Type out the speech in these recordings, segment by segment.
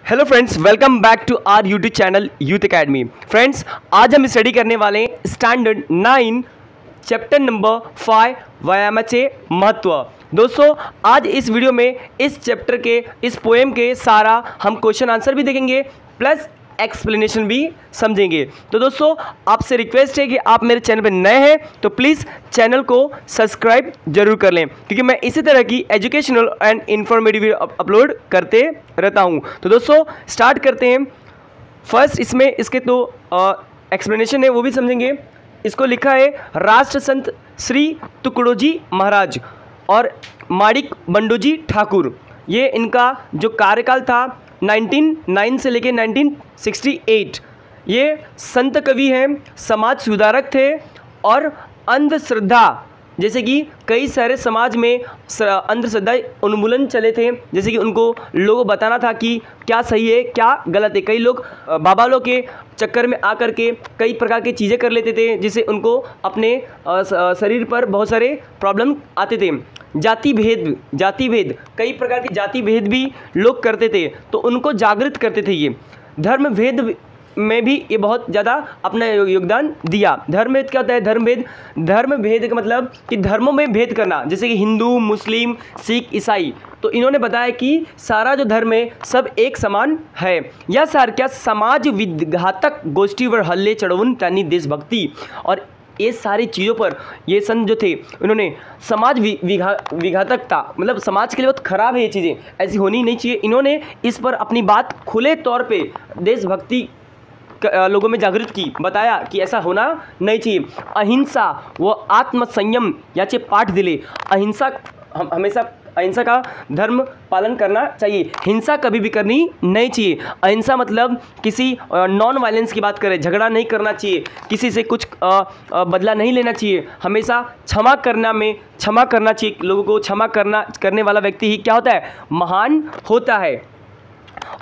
Hello friends, welcome back to our YouTube channel youth academy. Friends, आज हम study करने वाले हैं स्टैंडर्ड 9 चैप्टर नंबर 5 व्यायामाचे महत्व। दोस्तों, आज इस वीडियो में इस चैप्टर के इस पोएम के सारा हम क्वेश्चन आंसर भी देखेंगे प्लस एक्सप्लेनेशन भी समझेंगे। तो दोस्तों, आपसे रिक्वेस्ट है कि आप मेरे चैनल पर नए हैं तो प्लीज़ चैनल को सब्सक्राइब जरूर कर लें, क्योंकि मैं इसी तरह की educational and informative video upload करते रहता हूं। तो दोस्तों, स्टार्ट करते हैं। फर्स्ट इसमें इसके तो एक्सप्लेनेशन है वो भी समझेंगे। इसको लिखा है राष्ट्र संत श्री तुकडोजी महाराज और माणिक बंडोजी ठाकुर। ये इनका जो कार्यकाल था 1909 से लेके 1968। ये संत कवि हैं, समाज सुधारक थे और अंधश्रद्धा, जैसे कि कई सारे समाज में अंधश्रद्धा उन्मूलन चले थे, जैसे कि उनको लोगों को बताना था कि क्या सही है क्या गलत है। कई लोग बाबा लोग के चक्कर में आकर के कई प्रकार की चीज़ें कर लेते थे, जिससे उनको अपने शरीर पर बहुत सारे प्रॉब्लम आते थे। जाति भेद कई प्रकार के जाति भेद भी लोग करते थे, तो उनको जागृत करते थे। ये धर्म भेद में भी ये बहुत ज़्यादा अपना योगदान दिया। धर्म भेद क्या होता है? धर्म भेद का मतलब कि धर्मों में भेद करना, जैसे कि हिंदू, मुस्लिम, सिख, ईसाई। तो इन्होंने बताया कि सारा जो धर्म है सब एक समान है। या सारख्या समाज विघातक गोष्टीवर हल्ले चढवून त्यांनी देशभक्ती, और ये सारी चीज़ों पर ये संत जो थे उन्होंने समाज विघातकता, मतलब समाज के लिए बहुत ख़राब है ये चीज़ें, ऐसी होनी नहीं चाहिए। इन्होंने इस पर अपनी बात खुले तौर पे देशभक्ति लोगों में जागृत की, बताया कि ऐसा होना नहीं चाहिए। अहिंसा व आत्मसंयम याचे पाठ दिले। अहिंसा, हमेशा अहिंसा का धर्म पालन करना चाहिए, हिंसा कभी भी करनी नहीं चाहिए। अहिंसा मतलब किसी नॉन वायलेंस की बात करें, झगड़ा नहीं करना चाहिए, किसी से कुछ बदला नहीं लेना चाहिए, हमेशा क्षमा करना चाहिए। लोगों को क्षमा करने वाला व्यक्ति ही क्या होता है? महान होता है।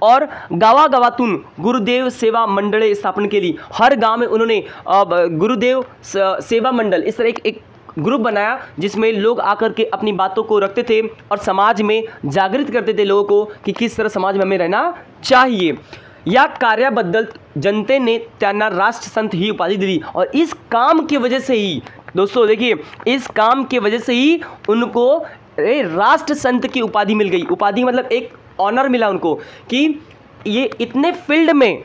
और गावागावातून गुरुदेव सेवा मंडळे स्थापन केली। हर गांव में उन्होंने गुरुदेव सेवा मंडल इस तरह एक ग्रुप बनाया, जिसमें लोग आकर के अपनी बातों को रखते थे और समाज में जागृत करते थे लोगों को कि किस तरह समाज में हमें रहना चाहिए। या कार्याबद्दल जनतेने त्यांना राष्ट्र संत ही उपाधि दी, और इस काम की वजह से ही दोस्तों देखिए, इस काम की वजह से ही उनको राष्ट्र संत की उपाधि मिल गई। उपाधि मतलब एक ऑनर मिला उनको कि ये इतने फील्ड में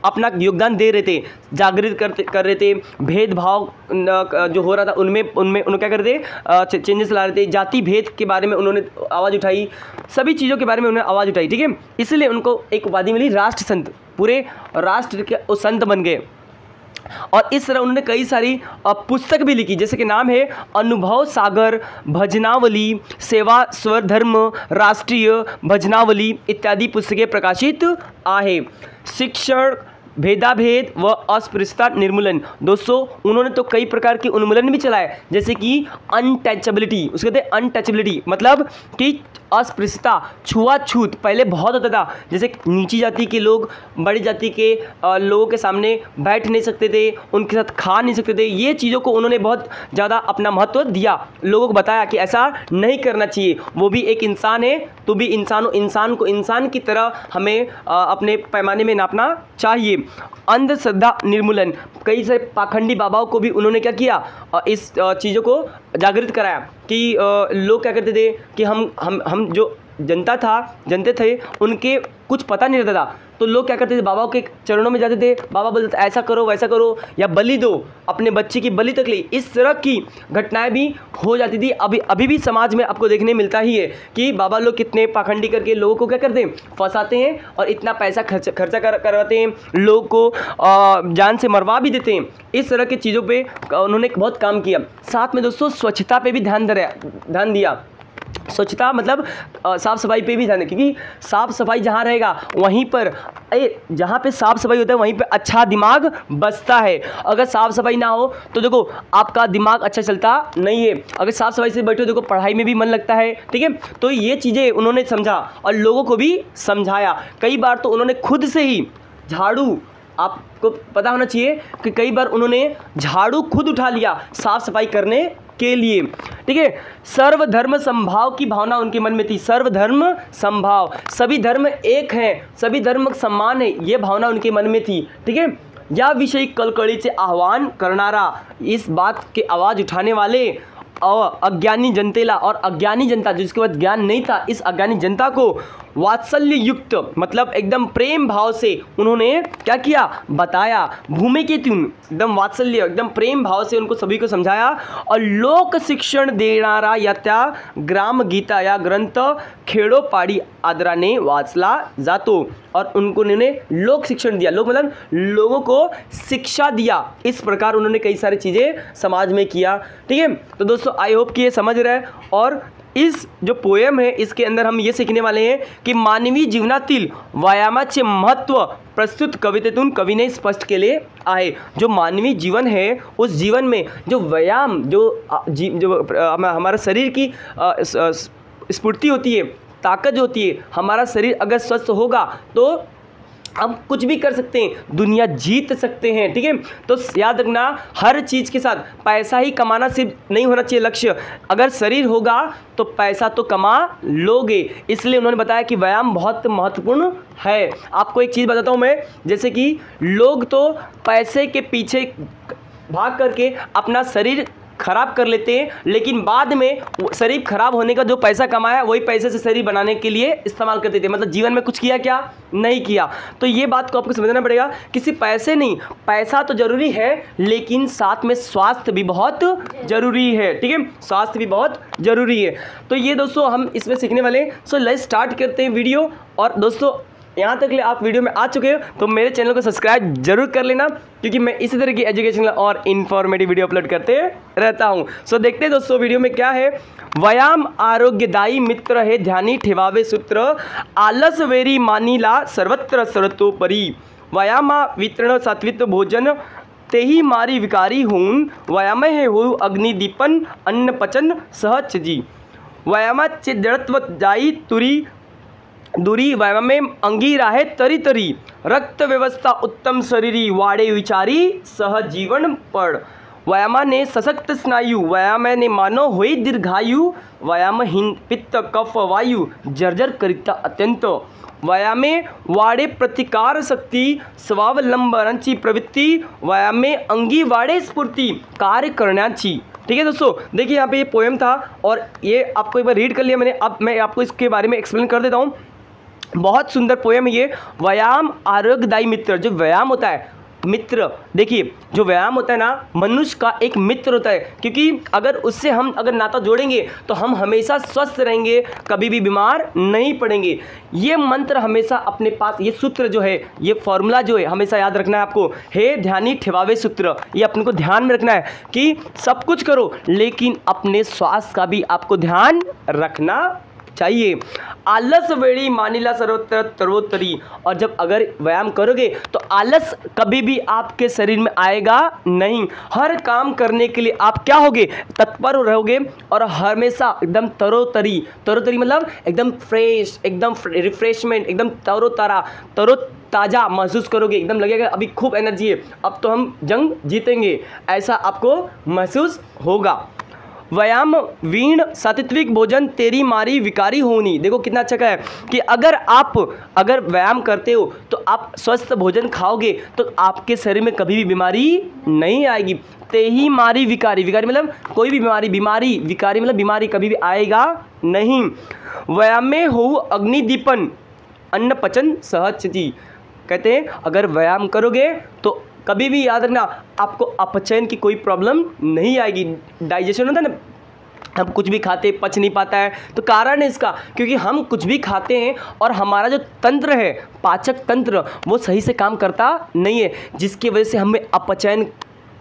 अपना योगदान दे रहे थे, जागृत कर रहे थे, भेदभाव जो हो रहा था उनमें उन्होंने क्या कर रहे थे? चेंजेस ला रहे थे। जाति भेद के बारे में उन्होंने आवाज़ उठाई, सभी चीज़ों के बारे में उन्होंने आवाज़ उठाई, ठीक है। इसलिए उनको एक उपाधि मिली राष्ट्र संत, पूरे राष्ट्र के वो संत बन गए। और इस तरह उन्होंने कई सारी पुस्तक भी लिखी, जैसे कि नाम है अनुभव सागर, भजनावली, सेवा स्वधर्म, राष्ट्रीय भजनावली इत्यादि पुस्तकें प्रकाशित आहे। शिक्षण भेदाभेद व अस्पृश्यता निर्मूलन। दोस्तों, उन्होंने तो कई प्रकार के उन्मूलन भी चलाए, जैसे कि अनटचेबिलिटी, उसके कहते हैं अनटचेबिलिटी, मतलब कि अस्पृश्यता, छुआछूत पहले बहुत होता था, जैसे नीची जाति के लोग बड़ी जाति के लोगों के सामने बैठ नहीं सकते थे, उनके साथ खा नहीं सकते थे। ये चीज़ों को उन्होंने बहुत ज़्यादा अपना महत्व दिया, लोगों को बताया कि ऐसा नहीं करना चाहिए, वो भी एक इंसान है, तो भी इंसान को इंसान की तरह हमें अपने पैमाने में नापना चाहिए। अंधश्रद्धा निर्मूलन, कई सारे पाखंडी बाबाओं को भी उन्होंने क्या किया? इस चीज़ों को जागृत कराया कि लोग क्या करते थे कि हम जो जनते थे उनके कुछ पता नहीं रहता था, तो लोग क्या करते थे? बाबाओं के चरणों में जाते थे, बाबा बोलते थे ऐसा करो वैसा करो, या बलि दो, अपने बच्चे की बलि तक ली। इस तरह की घटनाएं भी हो जाती थी। अभी भी समाज में आपको देखने मिलता ही है कि बाबा लोग कितने पाखंडी करके लोगों को क्या करते हैं? फंसाते हैं और इतना पैसा खर्चा करवाते हैं, लोग को जान से मरवा भी देते हैं। इस तरह की चीज़ों पर उन्होंने बहुत काम किया। साथ में दोस्तों स्वच्छता पर भी ध्यान दिया। स्वच्छता मतलब साफ़ सफाई पे भी ध्यान दें, क्योंकि साफ़ सफाई जहाँ रहेगा वहीं पर जहाँ पे साफ़ सफाई होता है वहीं पे अच्छा दिमाग बसता है। अगर साफ़ सफाई ना हो तो देखो आपका दिमाग अच्छा चलता नहीं है। अगर साफ़ सफाई से बैठो देखो पढ़ाई में भी मन लगता है, ठीक है। तो ये चीज़ें उन्होंने समझा और लोगों को भी समझाया। कई बार तो उन्होंने खुद से ही झाड़ू, आपको पता होना चाहिए कि कई बार उन्होंने झाड़ू खुद उठा लिया साफ़ सफाई करने के लिए। ठीक है, सर्वधर्म समभाव की भावना उनके मन में थी। सर्वधर्म समभाव, सभी धर्म एक हैं, सभी धर्म समान है, ये भावना उनके मन में थी। ठीक है, या विषय कलकड़ीचे आह्वान करणारा, इस बात के आवाज़ उठाने वाले और अज्ञानी जनतेला, और अज्ञानी जनता जिसके पास ज्ञान नहीं था, इस अज्ञानी जनता को वात्सल्य युक्त मतलब एकदम प्रेम भाव से उन्होंने क्या किया, बताया। भूमि के ट्यून एकदम वात्सल्य एकदम प्रेम भाव से उनको सभी को समझाया। और लोक शिक्षण देणारा या त्या ग्राम गीता या ग्रंथ खेड़ोपाड़ी आदराने वाचला जातो, और उनको उन्होंने लोक शिक्षण दिया। लोक मतलब लोगों को शिक्षा दिया। इस प्रकार उन्होंने कई सारी चीज़ें समाज में किया। ठीक है, तो दोस्तों आई होप कि ये समझ रहे हैं। और इस जो पोएम है इसके अंदर हम ये सीखने वाले हैं की मानवी जीवनातील व्यायामाचे महत्व प्रस्तुत कवितेतून कवीने स्पष्ट केले आहे। जो मानवी जीवन है उस जीवन में जो व्यायाम जो हमारा शरीर की स्फूर्ति होती है, ताकत होती है, हमारा शरीर अगर स्वस्थ होगा तो हम कुछ भी कर सकते हैं, दुनिया जीत सकते हैं। ठीक है, तो याद रखना हर चीज़ के साथ पैसा ही कमाना सिर्फ नहीं होना चाहिए लक्ष्य, अगर शरीर होगा तो पैसा तो कमा लोगे। इसलिए उन्होंने बताया कि व्यायाम बहुत महत्वपूर्ण है। आपको एक चीज़ बताता हूँ मैं, जैसे कि लोग तो पैसे के पीछे भाग करके अपना शरीर खराब कर लेते हैं, लेकिन बाद में शरीर खराब होने का जो पैसा कमाया वही पैसे से शरीर बनाने के लिए इस्तेमाल करते थे। मतलब जीवन में कुछ किया क्या, नहीं किया। तो ये बात को आपको समझना पड़ेगा, किसी पैसे नहीं, पैसा तो जरूरी है लेकिन साथ में स्वास्थ्य भी बहुत जरूरी है। ठीक है, स्वास्थ्य भी बहुत जरूरी है। तो ये दोस्तों हम इसमें सीखने वाले हैं। सो लेट्स स्टार्ट करते हैं वीडियो। और दोस्तों यहाँ तक ले आप वीडियो में आ चुके हो तो मेरे चैनल को सब्सक्राइब जरूर कर लेना, क्योंकि मैं इसी तरह की एजुकेशनल और इन्फॉर्मेटिव वीडियो अपलोड करते रहता हूँ। सो देखते हैं दोस्तों वीडियो में क्या है। व्यायाम आरोग्यदायी मित्र है, ध्यानी ठेवावे सूत्र, आलस वेरी मानीला सर्वत्र सर्वतोपरी, व्यायामा वितरण सात्विक भोजन, तेही मारी विकारी होऊन, व्यायाम हे हो अग्निदीपन अन्न पचन सहज जी, व्यायामाचे जडत्व जाई तुरी दुरी, व्यायाम में अंगी राहे तरी तरी, रक्त व्यवस्था उत्तम शरीरी, वाडे विचारी सहज जीवन पड, व्यायामाने सशक्त स्नायू, व्यायामाने मानव होई दीर्घायू, व्यायामहीन पित्त कफ वायू जर्जर करिता अत्यंत, व्यायामे वाडे प्रतिकार शक्ती, स्वावलंबनाची प्रवृत्ती, व्यायामे अंगी वाडे स्फूर्ती कार्य करण्याची। ठीक है दोस्तों, देखिए यहाँ पे ये पोएम था और ये आपको एक बार रीड कर लिया मैंने। अब मैं आपको इसके बारे में एक्सप्लेन कर देता हूँ। बहुत सुंदर पोएम है ये। व्यायाम आरोग्यदायी मित्र, जो व्यायाम होता है मित्र, देखिए जो व्यायाम होता है ना मनुष्य का एक मित्र होता है, क्योंकि अगर उससे हम अगर नाता जोड़ेंगे तो हम हमेशा स्वस्थ रहेंगे, कभी भी बीमार नहीं पड़ेंगे। ये मंत्र हमेशा अपने पास, ये सूत्र जो है, ये फॉर्मूला जो है हमेशा याद रखना है आपको। हे ध्यानी ठेवावे सूत्र, ये अपने को ध्यान में रखना है कि सब कुछ करो लेकिन अपने स्वास्थ्य का भी आपको ध्यान रखना चाहिए। आलस वेड़ी मानिला सर्वत्र सर्वोत्तरी, और जब अगर व्यायाम करोगे तो आलस कभी भी आपके शरीर में आएगा नहीं। हर काम करने के लिए आप क्या होगे, तत्पर रहोगे और हमेशा एकदम तरोतरी, तरोतरी मतलब एकदम फ्रेश, एकदम रिफ्रेशमेंट, एकदम तरोताज़ा महसूस करोगे। एकदम लगेगा अभी खूब एनर्जी है, अब तो हम जंग जीतेंगे, ऐसा आपको महसूस होगा। व्यायाम वीण सात्विक भोजन तेरी मारी विकारी होनी, देखो कितना अच्छा का है कि अगर व्यायाम करते हो तो आप स्वस्थ भोजन खाओगे तो आपके शरीर में कभी भी बीमारी नहीं आएगी। तेही मारी विकारी, विकारी मतलब कोई भी बीमारी, विकारी मतलब बीमारी कभी भी आएगा नहीं। व्यायाम में हो अग्निदीपन अन्न पचन सहज जी, कहते हैं अगर व्यायाम करोगे तो कभी भी याद रखना आपको अपचयन की कोई प्रॉब्लम नहीं आएगी। डाइजेशन होता है ना, हम कुछ भी खाते पच नहीं पाता है, तो कारण है इसका क्योंकि हम कुछ भी खाते हैं और हमारा जो तंत्र है, पाचक तंत्र, वो सही से काम करता नहीं है, जिसकी वजह से हमें अपचयन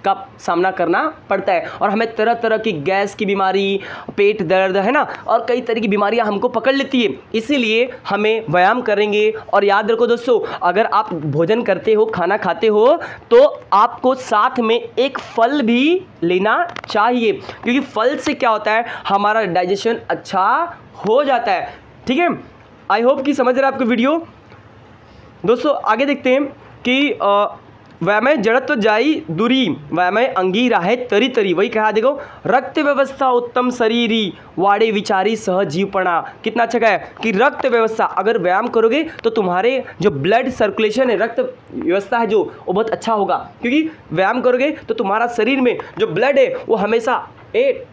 का सामना करना पड़ता है और हमें तरह तरह की गैस की बीमारी, पेट दर्द है ना, और कई तरह की बीमारियां हमको पकड़ लेती है। इसीलिए हमें व्यायाम करेंगे। और याद रखो दोस्तों, अगर आप भोजन करते हो, खाना खाते हो, तो आपको साथ में एक फल भी लेना चाहिए, क्योंकि फल से क्या होता है, हमारा डाइजेशन अच्छा हो जाता है। ठीक है, आई होप कि समझ रहे हैं आपको वीडियो। दोस्तों आगे देखते हैं कि व्यायाम जड़त्व जाई दूरी व्यायाम अंगी राहे तरी तरी, वही कहा देखो, रक्त व्यवस्था उत्तम शरीरी वाड़े विचारी सहजीवपणा। कितना अच्छा है कि रक्त व्यवस्था, अगर व्यायाम करोगे तो तुम्हारे जो ब्लड सर्कुलेशन है, रक्त व्यवस्था है जो, वो बहुत अच्छा होगा, क्योंकि व्यायाम करोगे तो तुम्हारा शरीर में जो ब्लड है वो हमेशा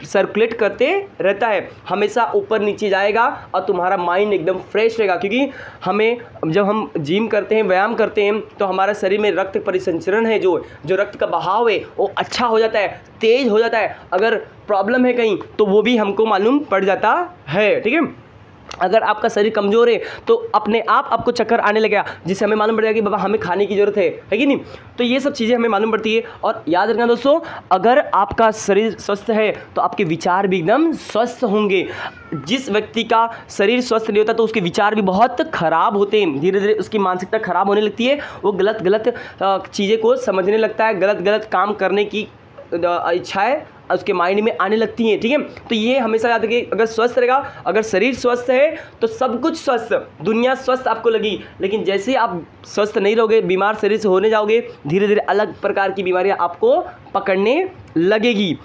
सर्कुलेट करते रहता है, हमेशा ऊपर नीचे जाएगा और तुम्हारा माइंड एकदम फ्रेश रहेगा। क्योंकि हमें जब हम जिम करते हैं, व्यायाम करते हैं, तो हमारा शरीर में रक्त परिसंचरण है, जो रक्त का बहाव है वो अच्छा हो जाता है, तेज हो जाता है। अगर प्रॉब्लम है कहीं तो वो भी हमको मालूम पड़ जाता है, ठीक है। अगर आपका शरीर कमज़ोर है तो अपने आप आपको चक्कर आने लगेगा, जिससे हमें मालूम पड़ेगा कि बाबा हमें खाने की ज़रूरत है कि नहीं। तो ये सब चीज़ें हमें मालूम पड़ती है। और याद रखना दोस्तों, अगर आपका शरीर स्वस्थ है तो आपके विचार भी एकदम स्वस्थ होंगे। जिस व्यक्ति का शरीर स्वस्थ नहीं होता तो उसके विचार भी बहुत ख़राब होते हैं, धीरे धीरे उसकी मानसिकता ख़राब होने लगती है, वो गलत गलत चीज़ें को समझने लगता है, गलत गलत काम करने की इच्छाएँ उसके माइंड में आने लगती हैं, ठीक है। तो ये हमेशा याद रखिए, अगर स्वस्थ रहेगा, अगर शरीर स्वस्थ है तो सब कुछ स्वस्थ, दुनिया स्वस्थ आपको लगी। लेकिन जैसे आप स्वस्थ नहीं रहोगे, बीमार शरीर से होने जाओगे, धीरे धीरे अलग प्रकार की बीमारियां आपको पकड़ने लगेगी।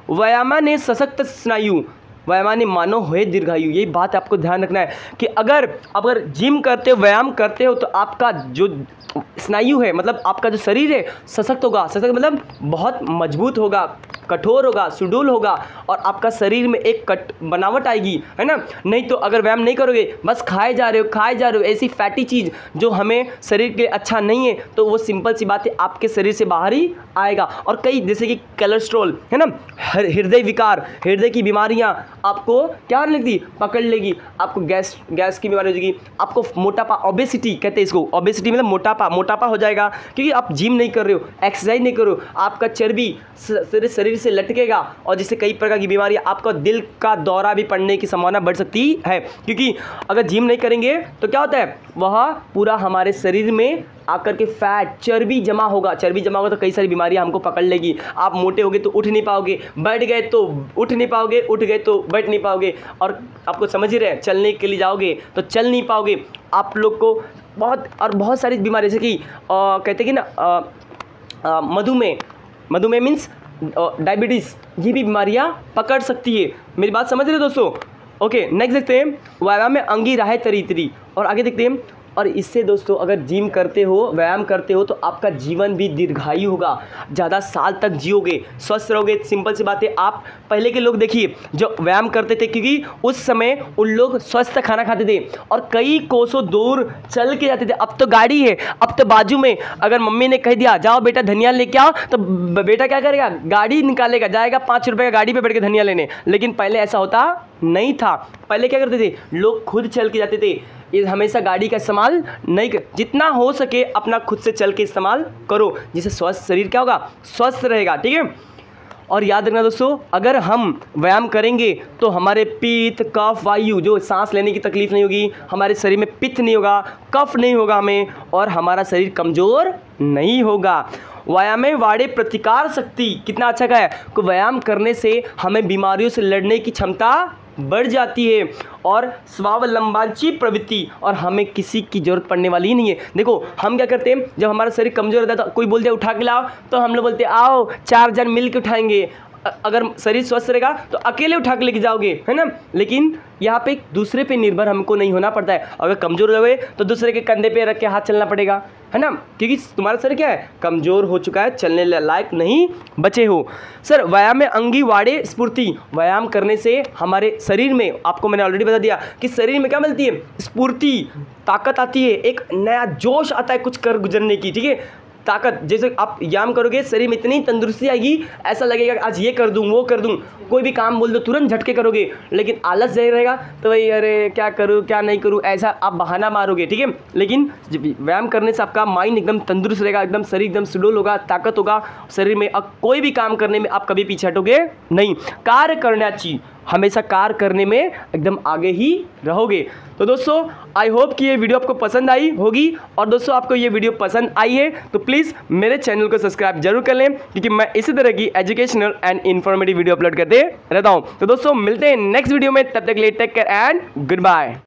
व्यायाम ने सशक्त स्नायु, व्यायाम ने मानव होए दीर्घायु। यही बात आपको ध्यान रखना है कि अगर जिम करते हो, व्यायाम करते हो, तो आपका जो स्नायु है, मतलब आपका जो शरीर है सशक्त होगा। सशक्त मतलब बहुत मजबूत होगा, कठोर होगा, सुडौल होगा, और आपका शरीर में एक बनावट आएगी, है ना। नहीं तो अगर व्यायाम नहीं करोगे, बस खाए जा रहे हो ऐसी फैटी चीज़ जो हमें शरीर के अच्छा नहीं है, तो वो सिंपल सी बात है आपके शरीर से बाहर ही आएगा। और कई जैसे कि कोलेस्ट्रॉल, है ना, हृदय विकार, हृदय की बीमारियाँ आपको क्या होने लगती, पकड़ लेगी, आपको गैस की बीमारी हो जाएगी, आपको मोटापा, ओबेसिटी कहते हैं इसको, ओबेसिटी मतलब मोटापा हो जाएगा, क्योंकि आप जिम नहीं कर रहे हो, एक्सरसाइज नहीं कर रहे हो, आपका चर्बी शरीर से लटकेगा, और जिससे कई प्रकार की बीमारियां, आपका दिल का दौरा भी पड़ने की संभावना बढ़ सकती है। क्योंकि अगर जिम नहीं करेंगे तो क्या होता है, वह पूरा हमारे शरीर में आकर के फैट, चर्बी जमा होगा तो कई सारी बीमारियां हमको पकड़ लेगी। आप मोटे होगे तो उठ नहीं पाओगे, बैठ गए तो उठ नहीं पाओगे, उठ गए तो बैठ नहीं पाओगे, और आपको समझ ही रहे, चलने के लिए जाओगे तो चल नहीं पाओगे। आप लोग को बहुत सारी बीमारी, जैसे कि कहते हैं कि ना मधुमेह मीन्स डायबिटीज़, ये भी बीमारियां पकड़ सकती है। मेरी बात समझ रहे हो दोस्तों। ओके, नेक्स्ट देखते हैं, व्यायाम में अंगी राहे तरी तरी, और आगे देखते हैं। और इससे दोस्तों, अगर जिम करते हो, व्यायाम करते हो, तो आपका जीवन भी दीर्घायु होगा, ज़्यादा साल तक जियोगे, स्वस्थ रहोगे। सिंपल सी बात है, आप पहले के लोग देखिए जो व्यायाम करते थे, क्योंकि उस समय उन लोग स्वस्थ खाना खाते थे और कई कोसों दूर चल के जाते थे। अब तो गाड़ी है, अब तो बाजू में अगर मम्मी ने कह दिया जाओ बेटा धनिया लेके आओ, तो बेटा क्या करेगा, गाड़ी निकालेगा, जाएगा 5 रुपये का गाड़ी पर बैठ के धनिया लेने। लेकिन पहले ऐसा होता नहीं था। पहले क्या करते थे लोग, खुद चल के जाते थे। ये हमेशा गाड़ी का इस्तेमाल नहीं कर, जितना हो सके अपना खुद से चल के इस्तेमाल करो, जिससे स्वस्थ शरीर क्या होगा, स्वस्थ रहेगा, ठीक है। और याद रखना दोस्तों, अगर हम व्यायाम करेंगे तो हमारे पित्त, कफ, वायु, जो सांस लेने की तकलीफ नहीं होगी, हमारे शरीर में पित्त नहीं होगा, कफ नहीं होगा हमें, और हमारा शरीर कमज़ोर नहीं होगा। व्यायाम में वाड़े प्रतिकार शक्ति, कितना अच्छा का है कि व्यायाम करने से हमें बीमारियों से लड़ने की क्षमता बढ़ जाती है, और स्वावलंबी प्रवृत्ति, और हमें किसी की जरूरत पड़ने वाली ही नहीं है। देखो हम क्या करते हैं, जब हमारा शरीर कमज़ोर रहता है तो कोई बोलते हैं उठा के लाओ, तो हम लोग बोलते हैं आओ 4 जन मिल के उठाएंगे। अगर शरीर स्वस्थ रहेगा तो अकेले उठा के लेके जाओगे, है ना। लेकिन यहाँ पे दूसरे पे निर्भर हमको नहीं होना पड़ता है। अगर कमज़ोर रहोगे तो दूसरे के कंधे पे रख के हाथ चलना पड़ेगा, है ना, क्योंकि तुम्हारा शरीर क्या है, कमज़ोर हो चुका है, चलने लायक नहीं बचे हो। सर, व्यायाम में अंगी वाड़े स्फूर्ति, व्यायाम करने से हमारे शरीर में, आपको मैंने ऑलरेडी बता दिया कि शरीर में क्या मिलती है, स्फूर्ति, ताकत आती है, एक नया जोश आता है कुछ कर गुजरने की, ठीक है, ताकत। जैसे आप व्यायाम करोगे, शरीर में इतनी तंदुरुस्ती आएगी, ऐसा लगेगा आज ये कर दूं, वो कर दूं, कोई भी काम बोल दो तुरंत झटके करोगे। लेकिन आलस जाहिर रहेगा तो वही, अरे क्या करूं क्या नहीं करूं, ऐसा आप बहाना मारोगे, ठीक है। लेकिन व्यायाम करने से आपका माइंड एकदम तंदुरुस्त रहेगा, एकदम शरीर एकदम सुडौल होगा, ताकत होगा शरीर में, अब कोई भी काम करने में आप कभी पीछे हटोगे नहीं। कार्य करण्याची, हमेशा कार्य करने में एकदम आगे ही रहोगे। तो दोस्तों, आई होप कि ये वीडियो आपको पसंद आई होगी, और दोस्तों आपको ये वीडियो पसंद आई है तो प्लीज़ मेरे चैनल को सब्सक्राइब जरूर कर लें, क्योंकि मैं इसी तरह की educational and informative video upload करते रहता हूँ। तो दोस्तों मिलते हैं नेक्स्ट वीडियो में, तब तक के लिए take care and good bye.